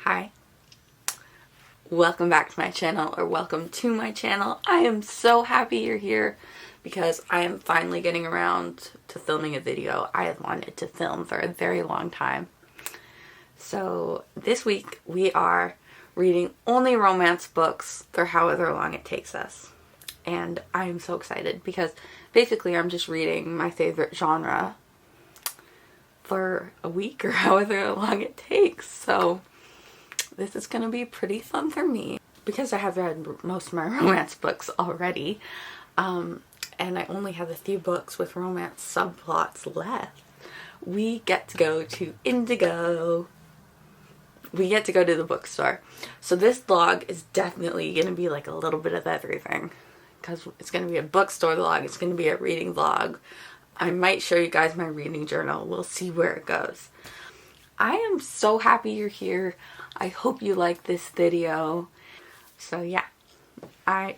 Hi, welcome back to my channel, or welcome to my channel. I am so happy you're here because I am finally getting around to filming a video I have wanted to film for a very long time. So this week we are reading only romance books for however long it takes us. And I am so excited because basically I'm just reading my favorite genre for a week or however long it takes. So this is going to be pretty fun for me because I have read most of my romance books already. And I only have a few books with romance subplots left. We get to go to Indigo. We get to go to the bookstore. So this vlog is definitely going to be like a little bit of everything. Because it's going to be a bookstore vlog. It's going to be a reading vlog. I might show you guys my reading journal. We'll see where it goes. I am so happy you're here. I hope you like this video. So yeah, I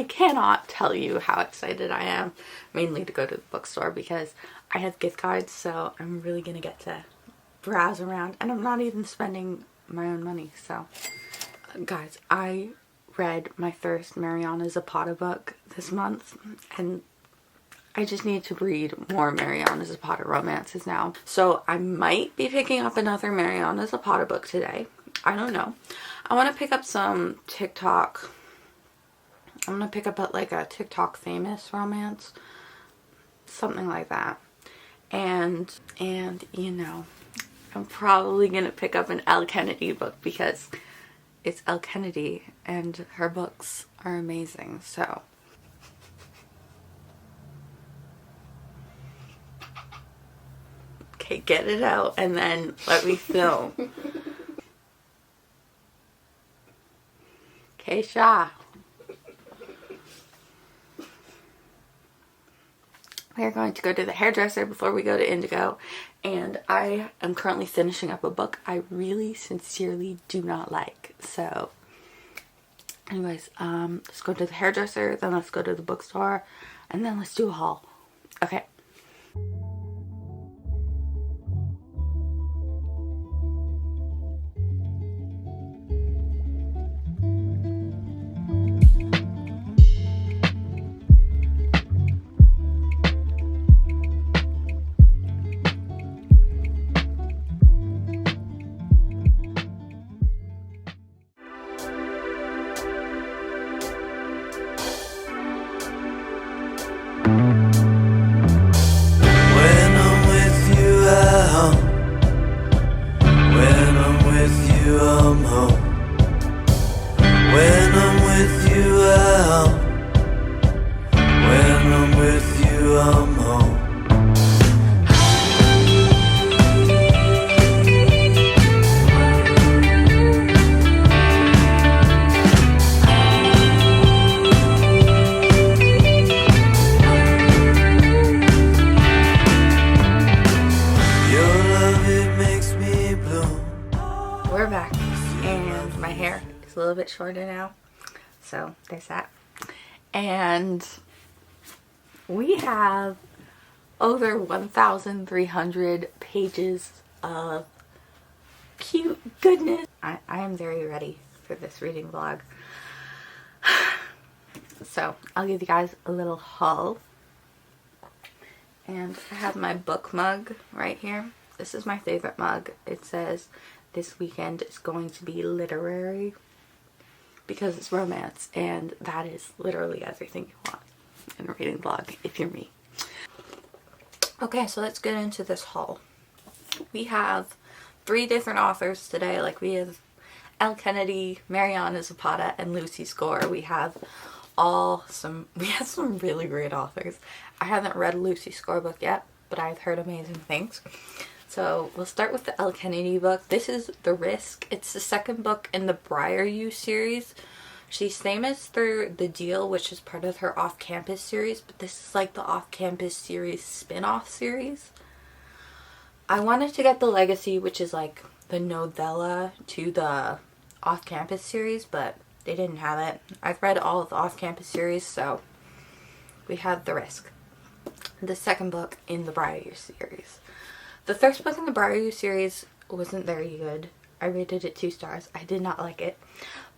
cannot tell you how excited I am, mainly to go to the bookstore because I have gift cards, so I'm really gonna get to browse around, and I'm not even spending my own money. So guys, I read my first Mariana Zapata book this month, and I just need to read more Mariana Zapata romances now. So I might be picking up another Mariana Zapata book today. I don't know. I want to pick up some TikTok. I'm going to pick up like a TikTok famous romance. Something like that. And you know, I'm probably going to pick up an Elle Kennedy book because it's Elle Kennedy and her books are amazing. So okay, get it out and then let me film. Okay, Sha. We're going to go to the hairdresser before we go to Indigo, and I am currently finishing up a book I really sincerely do not like. So anyways, let's go to the hairdresser, then let's go to the bookstore, and then let's do a haul. Okay. We're back, and my hair is a little bit shorter now, so there's that. And we have over 1,300 pages of cute goodness. I am very ready for this reading vlog. So I'll give you guys a little haul. And I have my book mug right here. This is my favorite mug. It says, "This weekend is going to be literary," because it's romance, and that is literally everything you want in a reading vlog if you're me. Okay, so let's get into this haul. We have 3 different authors today. Like, we have Elle Kennedy, Mariana Zapata, and Lucy Score. We have some really great authors. I haven't read a Lucy Score book yet, but I've heard amazing things. So we'll start with the Elle Kennedy book. This is The Risk. It's the second book in the Briar You series. She's famous through The Deal, which is part of her off-campus series, but this is like the off-campus series spin-off series. I wanted to get the Legacy, which is like the novella to the off-campus series, but they didn't have it. I've read all of the off-campus series, so we have The Risk, the second book in the Briar You series. The first book in the Briar You series wasn't very good. I rated it 2 stars. I did not like it.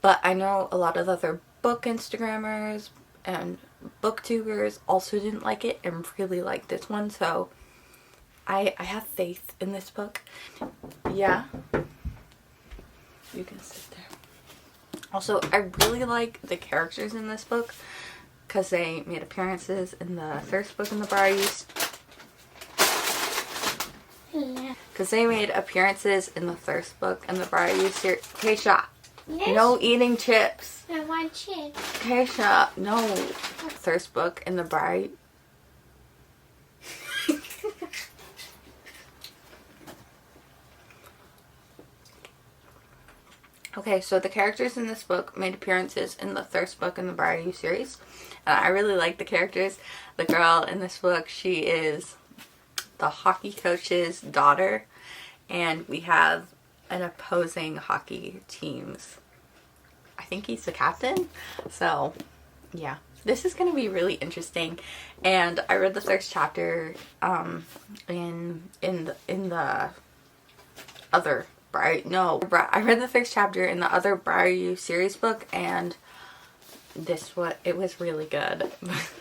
But I know a lot of other book Instagrammers and booktubers also didn't like it and really liked this one, so I have faith in this book. Yeah. You can sit there. Also, I really like the characters in this book because they made appearances in the first book in the Briar Because they made appearances in the first book in the Briar series. Keisha, yes? No eating chips. I want chips. Keisha, no. First book in the Briar. Okay, so the characters in this book made appearances in the first book in the Briar series. And I really like the characters. The girl in this book, she is the hockey coach's daughter. And we have an opposing hockey team's, I think he's the captain. So, yeah. This is going to be really interesting. And I read the first chapter in the other I read the first chapter in the other Briar series book, and it was really good.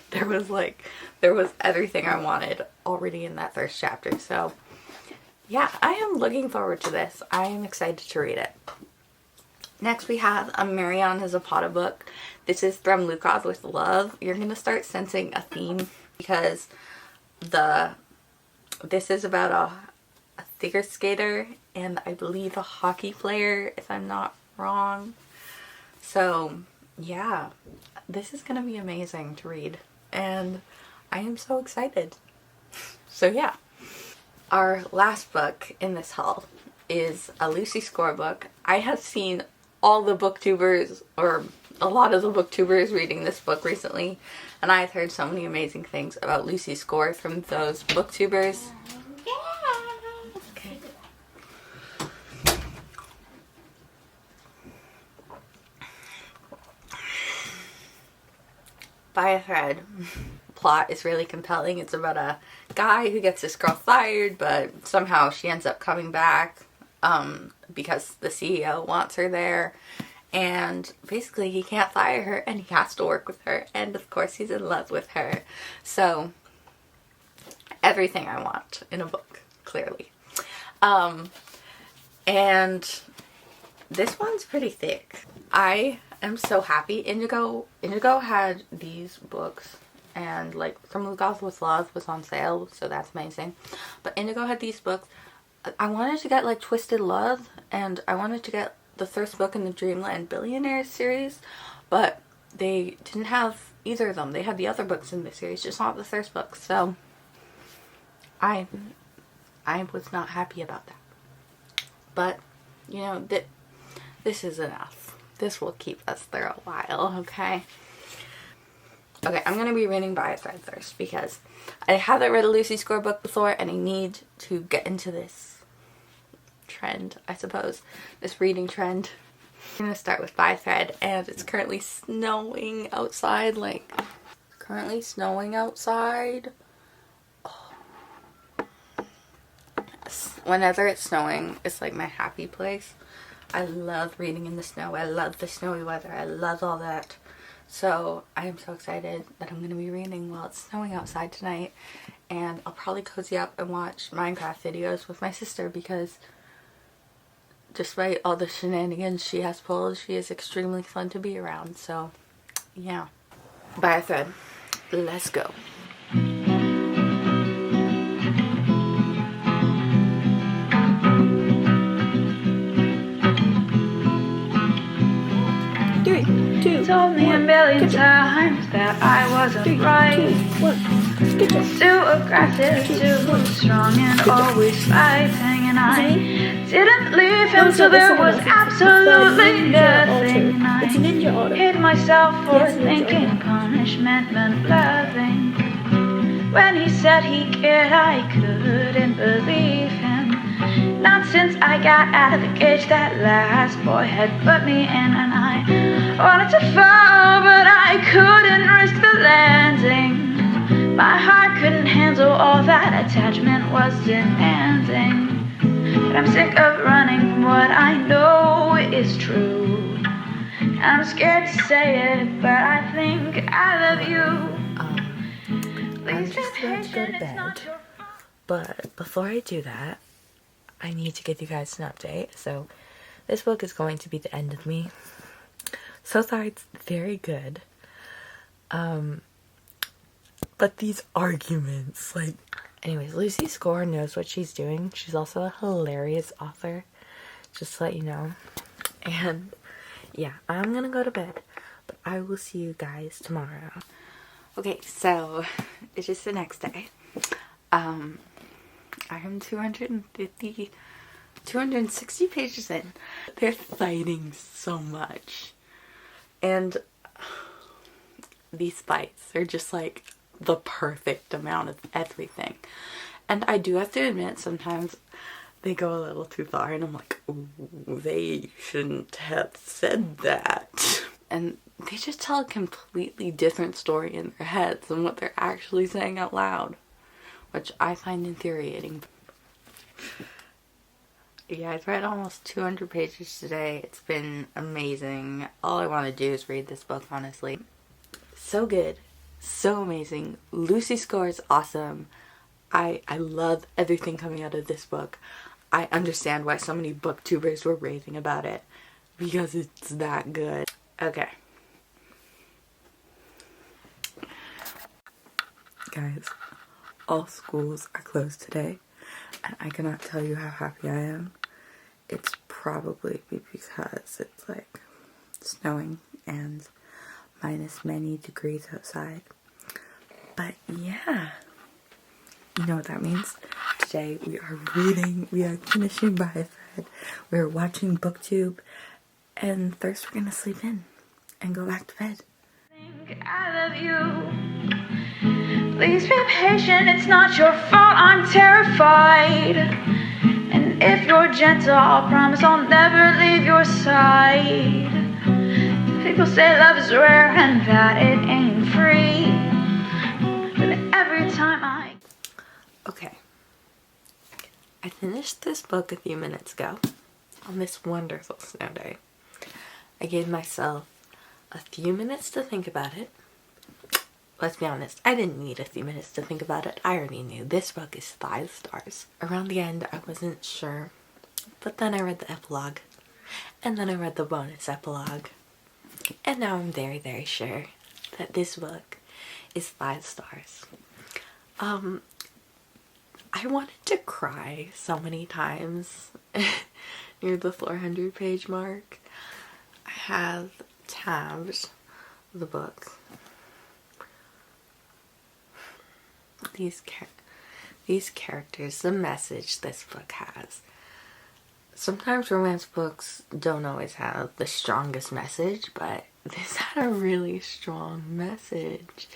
there was everything I wanted already in that first chapter. So yeah, I am looking forward to this. I am excited to read it. Next we have a Marion Zapata book. This is from Look Off with Love. You're going to start sensing a theme because this is about a figure skater and I believe a hockey player, if I'm not wrong. So yeah, this is going to be amazing to read and I am so excited. So yeah. Our last book in this haul is a Lucy Score book. I have seen all the booktubers, or a lot of the booktubers, reading this book recently, and I've heard so many amazing things about Lucy Score from those booktubers. Okay. By a thread. Plot is really compelling. It's about a guy who gets this girl fired, but somehow she ends up coming back because the CEO wants her there, and basically he can't fire her and he has to work with her, and of course he's in love with her. So everything I want in a book, clearly. And this one's pretty thick. I am so happy. Indigo had these books, and like From Look Off with Love was on sale, so that's amazing. But Indigo had these books. I wanted to get like Twisted Love, and I wanted to get the first book in the Dreamland Billionaires series, but they didn't have either of them. They had the other books in the series, just not the first book. So I was not happy about that. But you know, this is enough. This will keep us there a while, okay? Okay, I'm going to be reading By a Thread first because I haven't read a Lucy Score book before and I need to get into this trend, I suppose. This reading trend. I'm going to start with By a Thread, and it's currently snowing outside. Like, currently snowing outside. Oh. Whenever it's snowing, it's like my happy place. I love reading in the snow. I love the snowy weather. I love all that. So I am so excited that I'm going to be reading while it's snowing outside tonight. And I'll probably cozy up and watch Minecraft videos with my sister because despite all the shenanigans she has pulled, she is extremely fun to be around. So yeah. By a Thread. Let's go. Told me a million times that I wasn't right. Too aggressive, too strong and always fighting, and I didn't leave him till there was absolutely nothing. I hid myself for thinking punishment meant loving. When he said he cared, I couldn't believe him. Not since I got out of the cage that last boy had put me in, and I wanted to fall, but I couldn't risk the landing. My heart couldn't handle all that attachment was demanding. But I'm sick of running from what I know is true. I'm scared to say it, but I think I love you. I'm just about to go to bed, but before I do that, I need to give you guys an update. So this book is going to be the end of me. So far it's very good. But these arguments, like... Anyways, Lucy Score knows what she's doing. She's also a hilarious author, just to let you know. And yeah, I'm gonna go to bed, but I will see you guys tomorrow. Okay, so it's just the next day. I am 260 pages in. They're fighting so much. And these fights are just like the perfect amount of everything. And I do have to admit, sometimes they go a little too far and I'm like, ooh, they shouldn't have said that. And they just tell a completely different story in their heads than what they're actually saying out loud, which I find infuriating. Yeah, I've read almost 200 pages today. It's been amazing. All I want to do is read this book, honestly. So good. So amazing. Lucy Score is awesome. I love everything coming out of this book. I understand why so many booktubers were raving about it, because it's that good. Okay. Guys, all schools are closed today, and I cannot tell you how happy I am. It's probably because it's like snowing and minus many degrees outside. But yeah, you know what that means. Today we are reading, we are finishing by a thread, we're watching BookTube, and Thursday we're gonna sleep in and go back to bed. I love you. Please be patient, it's not your fault, I'm terrified. And if you're gentle, I'll promise I'll never leave your side. People say love is rare and that it ain't free, but every time Okay. I finished this book a few minutes ago on this wonderful snow day. I gave myself a few minutes to think about it. Let's be honest, I didn't need a few minutes to think about it. I already knew this book is 5 stars. Around the end, I wasn't sure, but then I read the epilogue, and then I read the bonus epilogue, and now I'm very, very sure that this book is 5 stars. I wanted to cry so many times near the 400 page mark. I have tabs of the book. These characters, the message this book has. Sometimes romance books don't always have the strongest message, but this had a really strong message.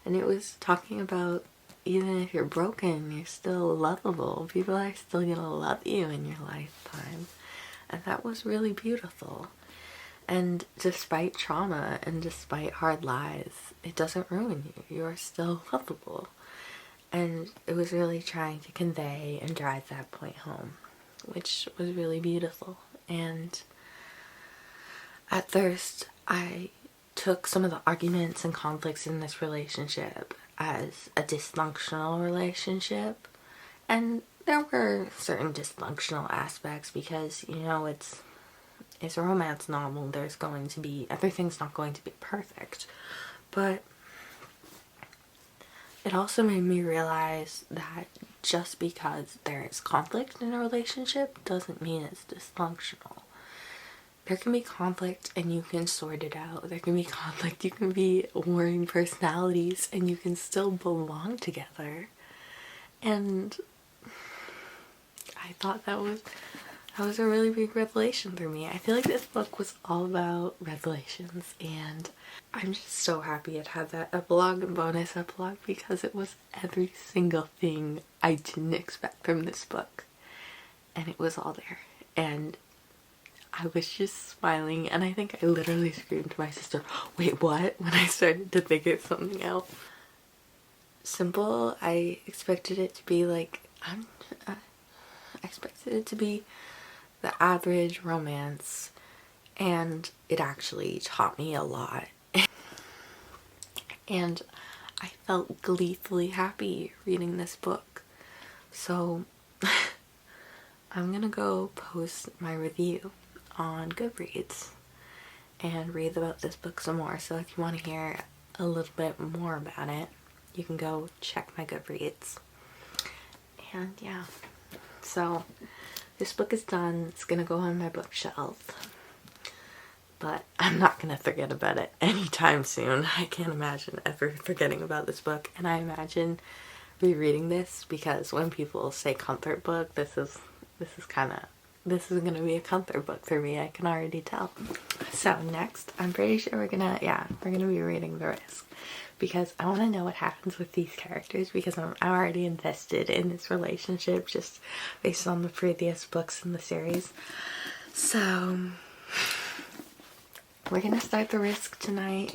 And it was talking about, even if you're broken, you're still lovable. People are still gonna love you in your lifetime. And that was really beautiful. And despite trauma and despite hard lives, it doesn't ruin you. You are still lovable. And it was really trying to convey and drive that point home, which was really beautiful. And at first, I took some of the arguments and conflicts in this relationship as a dysfunctional relationship. And there were certain dysfunctional aspects because, you know, it's a romance novel. There's going to be, everything's not going to be perfect. But it also made me realize that just because there is conflict in a relationship doesn't mean it's dysfunctional. There can be conflict and you can sort it out. There can be conflict, you can be warring personalities, and you can still belong together. And I thought that was a really big revelation for me. I feel like this book was all about revelations, and I'm just so happy it had that epilogue and bonus epilogue because it was every single thing I didn't expect from this book. And it was all there. And I was just smiling, and I think I literally screamed to my sister, "Wait, what?" when I started to think it's something else. Simple, I expected it to be like, I expected it to be the average romance, and it actually taught me a lot. And I felt gleefully happy reading this book. So I'm gonna go post my review on Goodreads and read about this book some more. So if you want to hear a little bit more about it, you can go check my Goodreads. And yeah, so this book is done. It's gonna go on my bookshelf, but I'm not gonna forget about it anytime soon. I can't imagine ever forgetting about this book, and I imagine rereading this, because when people say comfort book, this is gonna be a comfort book for me. I can already tell. So next, I'm pretty sure we're gonna be reading The Risk, because I want to know what happens with these characters, because I'm already invested in this relationship just based on the previous books in the series. So we're gonna start The Risk tonight.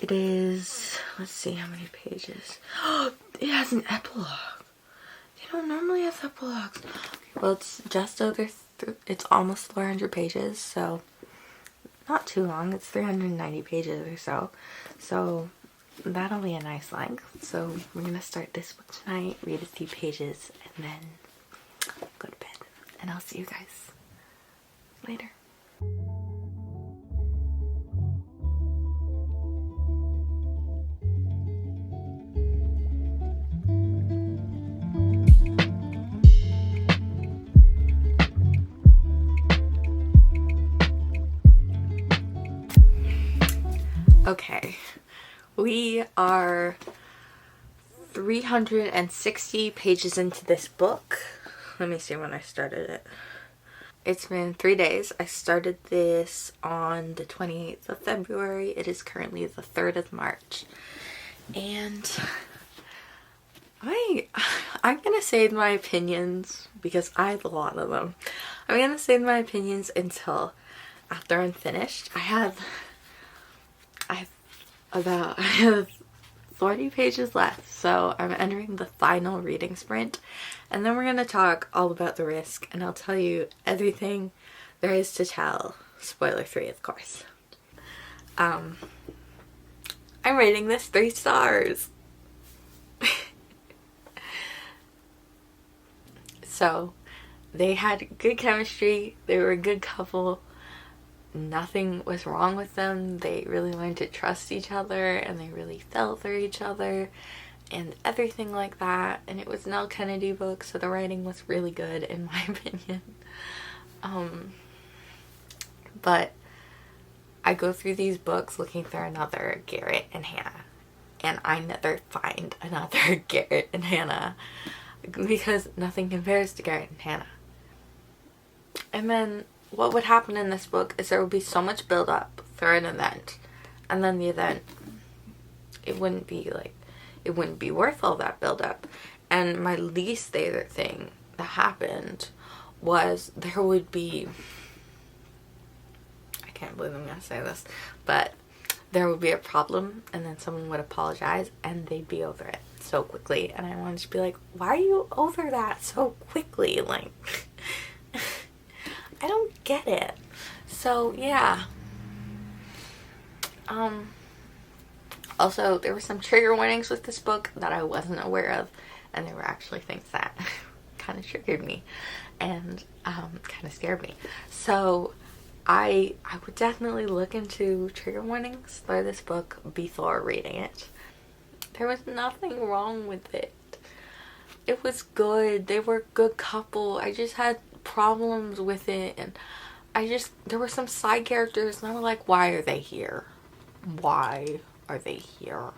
It is, let's see how many pages. It has an epilogue. They don't normally have epilogues. Well, it's just over, it's almost 400 pages, so not too long. It's 390 pages or so. So that'll be a nice length. So we're gonna start this book tonight, read a few pages, and then go to bed. And I'll see you guys later. Okay, we are 360 pages into this book. Let me see when I started it. It's been 3 days. I started this on the 28th of February. It is currently the 3rd of March. And I'm gonna save my opinions, because I have a lot of them. I'm gonna save my opinions until after I'm finished. I have about 40 pages left, so I'm entering the final reading sprint, and then we're going to talk all about The Risk, and I'll tell you everything there is to tell. Spoiler free, of course. I'm rating this 3 stars. So they had good chemistry, they were a good couple. Nothing was wrong with them. They really learned to trust each other, and they really fell for each other and everything like that. And it was an L. Kennedy book, so the writing was really good in my opinion. But I go through these books looking for another Garrett and Hannah, and I never find another Garrett and Hannah, because nothing compares to Garrett and Hannah. And then what would happen in this book is there would be so much build up for an event, and then the event, it wouldn't be worth all that build up. And my least favorite thing that happened was there would be, I can't believe I'm gonna say this, but there would be a problem, and then someone would apologize, and they'd be over it so quickly, and I wanted to be like, why are you over that so quickly? Like, I don't get it. So yeah. Also, there were some trigger warnings with this book that I wasn't aware of, and there were actually things that kind of triggered me and kind of scared me. So I would definitely look into trigger warnings for this book before reading it. There was nothing wrong with it. It was good. They were a good couple. I just had problems with it, and there were some side characters, and I was like, why are they here? Why are they here?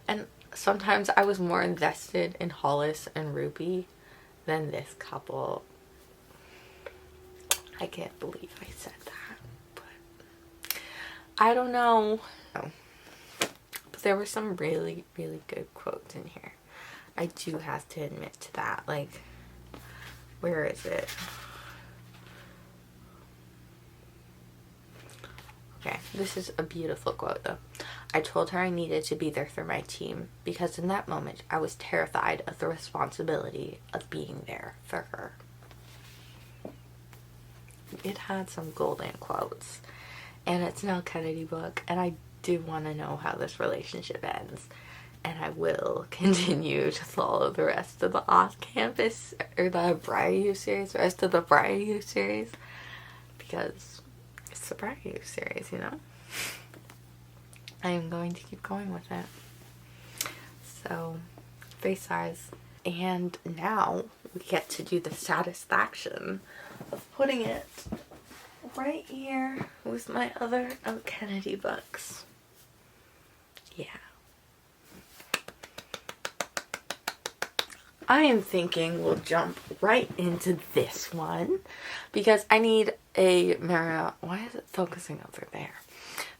And sometimes I was more invested in Hollis and Ruby than this couple. I can't believe I said that, but I don't know. But there were some really, really good quotes in here. I do have to admit to that. Like, where is it? Okay, this is a beautiful quote though. I told her I needed to be there for my team, because in that moment I was terrified of the responsibility of being there for her. it had some golden quotes. And it's an Kennedy book, and I do want to know how this relationship ends. And I will continue to follow the rest of the off-campus, or the Briar You series, the rest of the Briar You series. Because it's the Briar You series, you know? I am going to keep going with it. So, face size. And now we get to do the satisfaction of putting it right here with my other Kennedy books. Yeah. I am thinking we'll jump right into this one because I need a Mariana. Why is it focusing over there?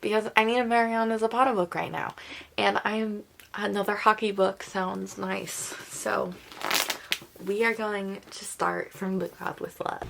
Because I need a Mariana Zapata book right now. And another hockey book sounds nice. So we are going to start from Look Out with Love.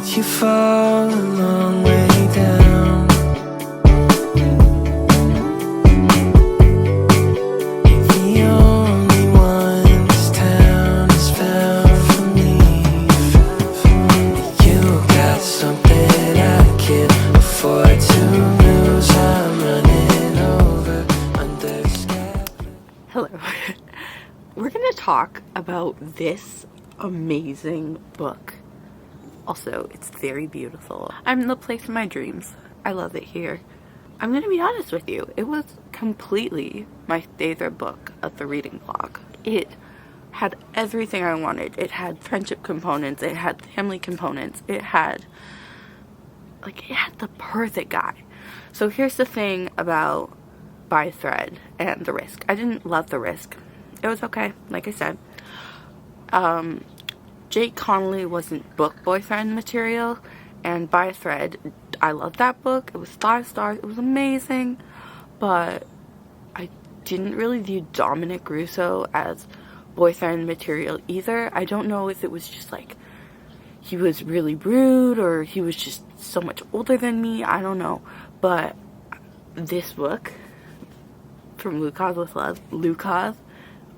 You fall a long way down. You're the only one this town has found for me. You got something I can't afford to lose. I'm running over under sky. Hello. We're going to talk about this amazing book. Also, it's very beautiful. I'm in the place of my dreams. I love it here. I'm gonna be honest with you. It was completely my favorite book of the reading vlog. It had everything I wanted. It had friendship components. It had family components. It had the perfect guy. So here's the thing about By Thread and The Risk. I didn't love The Risk. It was okay, like I said. Jake Connolly wasn't book boyfriend material, and By Thread, I loved that book. It was 5 stars. It was amazing, but I didn't really view Dominic Russo as boyfriend material either. I don't know if it was just like he was really rude or he was just so much older than me. I don't know, but this book from Lucas with Love,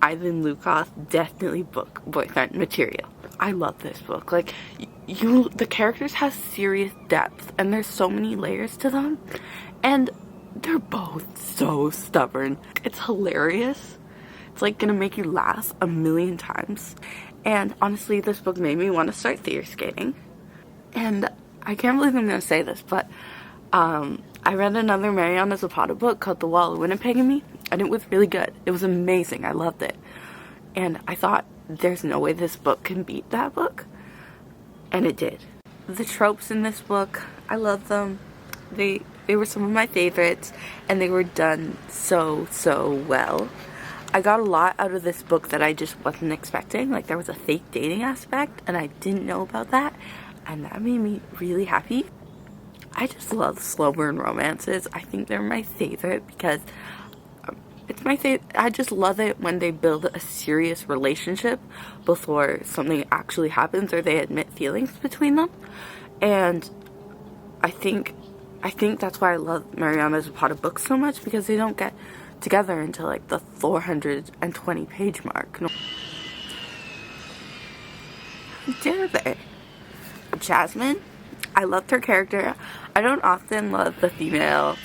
Ivan Lucas, definitely book boyfriend material. I love this book. Like, the characters have serious depth, and there's so many layers to them, and they're both so stubborn. It's hilarious. It's like gonna make you laugh a million times. And honestly, this book made me want to start figure skating. And I can't believe I'm gonna say this, but I read another Mariana Zapata book called The Wall of Winnipeg and Me, and it was really good. It was amazing. I loved it. And I thought, there's no way this book can beat that book. And it did. The tropes in this book, I love them. They were some of my favorites, and they were done so well. I got a lot out of this book that I just wasn't expecting. Like, there was a fake dating aspect, and I didn't know about that, and that made me really happy. I just love slow burn romances. I think they're my favorite because it's my favorite. I just love it when they build a serious relationship before something actually happens or they admit feelings between them. And I think that's why I love Mariana Zapata books so much, because they don't get together until like the 420 page mark. How dare they? Jasmine, I loved her character. I don't often love the female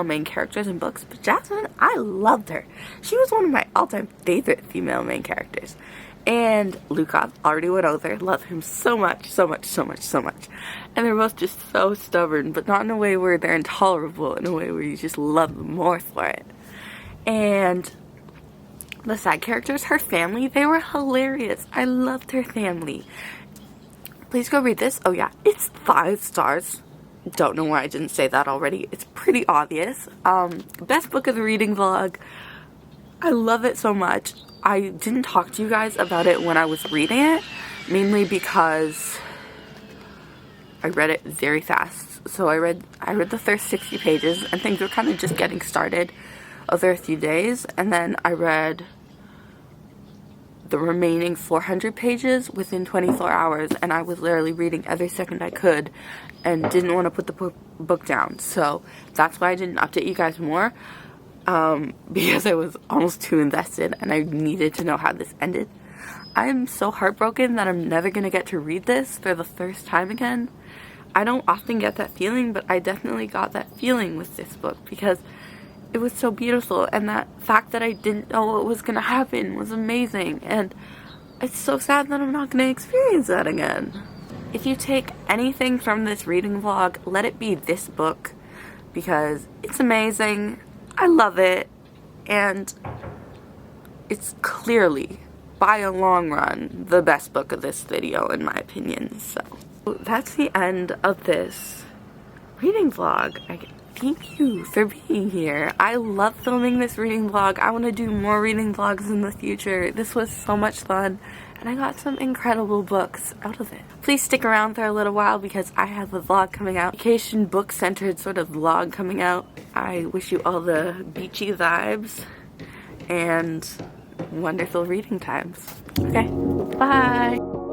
main characters in books, but Jasmine, I loved her. She was one of my all-time favorite female main characters. And Lucas, already went over, love him so much. And they're both just so stubborn, but not in a way where they're intolerable, in a way where you just love them more for it. And the side characters, her family, they were hilarious. I loved her family. Please go read this. Oh yeah, it's 5 stars. Don't know why I didn't say that already. It's pretty obvious. Best book of the reading vlog. I love it so much. I didn't talk to you guys about it when I was reading it, mainly because I read it very fast. So I read the first 60 pages, and things were kind of just getting started over a few days, and then I read the remaining 400 pages within 24 hours, and I was literally reading every second I could and didn't want to put the book down. So that's why I didn't update you guys more, because I was almost too invested and I needed to know how this ended. I am so heartbroken that I'm never going to get to read this for the first time again. I don't often get that feeling, but I definitely got that feeling with this book because it was so beautiful, and that fact that I didn't know what was going to happen was amazing, and it's so sad that I'm not going to experience that again. If you take anything from this reading vlog, let it be this book, because it's amazing, I love it, and it's clearly, by a long run, the best book of this video in my opinion. So that's the end of this reading vlog. Thank you for being here. I love filming this reading vlog. I want to do more reading vlogs in the future. This was so much fun, and I got some incredible books out of it. Please stick around for a little while because I have a vlog coming out. Vacation book centered sort of vlog coming out. I wish you all the beachy vibes and wonderful reading times. Okay, bye!